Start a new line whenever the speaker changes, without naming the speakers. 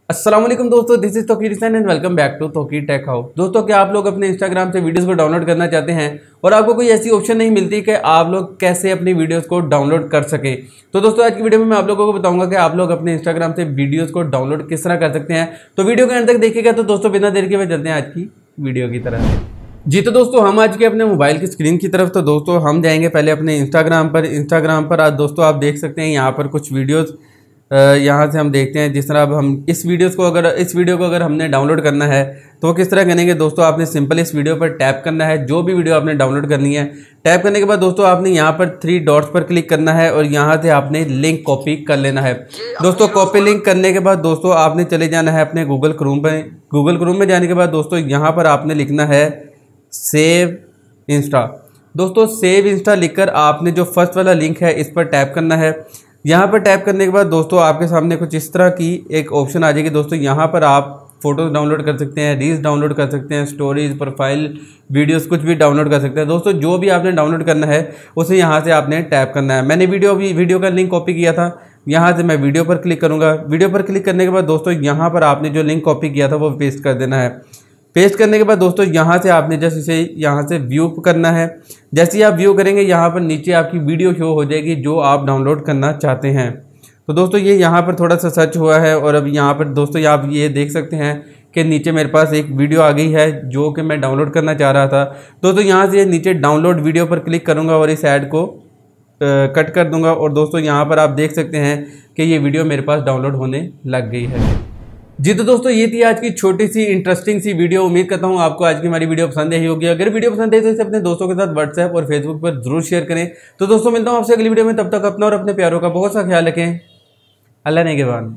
अस्सलाम वालेकुम दोस्तों, this is Tauqeer Hussain and welcome back to Tauqeer tech house. दोस्तों, क्या आप लोग अपने इंस्टाग्राम से वीडियोस को डाउनलोड करना चाहते हैं और आपको कोई ऐसी ऑप्शन नहीं मिलती कि आप लोग कैसे अपनी वीडियोस को डाउनलोड कर सकें? तो दोस्तों, आज की वीडियो में मैं आप लोगों को बताऊंगा कि आप लोग अपने इंस्टाग्राम से वीडियोस को डाउनलोड किस तरह कर सकते हैं। तो वीडियो के अंत तक देखिएगा। तो दोस्तों, बिना देर के चलते हैं आज की वीडियो की तरफ। जी तो दोस्तों, हम आज के अपने मोबाइल की स्क्रीन की तरफ। तो दोस्तों, हम जाएंगे पहले अपने इंस्टाग्राम पर आज दोस्तों आप देख सकते हैं यहाँ पर कुछ वीडियोस यहाँ से हम देखते हैं। जिस तरह अब हम इस वीडियो को अगर हमने डाउनलोड करना है तो वो किस तरह करेंगे। दोस्तों, आपने सिंपल इस वीडियो पर टैप करना है, जो भी वीडियो आपने डाउनलोड करनी है। टैप करने के बाद दोस्तों आपने यहाँ पर 3 डॉट्स पर क्लिक करना है और यहाँ से आपने लिंक कॉपी कर लेना है। दोस्तों, कॉपी लिंक करने के बाद दोस्तों आपने चले जाना है अपने गूगल क्रोम पर। गूगल क्रोम में जाने के बाद दोस्तों यहाँ पर आपने लिखना है सेव इंस्टा। दोस्तों, सेव इंस्टा लिखकर आपने जो फर्स्ट वाला लिंक है इस पर टैप करना है। यहाँ पर टैप करने के बाद दोस्तों आपके सामने कुछ इस तरह की एक ऑप्शन आ जाएगी। दोस्तों, यहाँ पर आप फोटोज़ डाउनलोड कर सकते हैं, रील्स डाउनलोड कर सकते हैं, स्टोरीज, प्रोफाइल, वीडियोस कुछ भी डाउनलोड कर सकते हैं। दोस्तों, जो भी आपने डाउनलोड करना है उसे यहाँ से आपने टैप करना है। मैंने वीडियो का लिंक कॉपी किया था, यहाँ से मैं वीडियो पर क्लिक करूँगा। वीडियो पर क्लिक करने के बाद दोस्तों यहाँ पर आपने जो लिंक कॉपी किया था वो पेस्ट कर देना है। पेस्ट करने के बाद दोस्तों यहाँ से आपने जैसे इसे यहाँ से व्यू करना है। जैसे ही आप व्यू करेंगे यहाँ पर नीचे आपकी वीडियो शो हो जाएगी जो आप डाउनलोड करना चाहते हैं। तो दोस्तों ये यहाँ पर थोड़ा सा सर्च हुआ है और अब यहाँ पर दोस्तों आप ये देख सकते हैं कि नीचे मेरे पास एक वीडियो आ गई है जो कि मैं डाउनलोड करना चाह रहा था। दोस्तों यहाँ से नीचे डाउनलोड वीडियो पर क्लिक करूँगा और इस ऐड को कट कर दूँगा और दोस्तों यहाँ पर आप देख सकते हैं कि ये वीडियो मेरे पास डाउनलोड होने लग गई है। जी तो दोस्तों, ये थी आज की छोटी सी इंटरेस्टिंग सी वीडियो। उम्मीद करता हूँ आपको आज की हमारी वीडियो पसंद आई होगी। अगर वीडियो पसंद आई तो इसे अपने दोस्तों के साथ व्हाट्सएप और फेसबुक पर जरूर शेयर करें। तो दोस्तों, मिलता हूँ आपसे अगली वीडियो में। तब तक अपना और अपने प्यारों का बहुत सा ख्याल रखें। अल्लाह ने के बाद।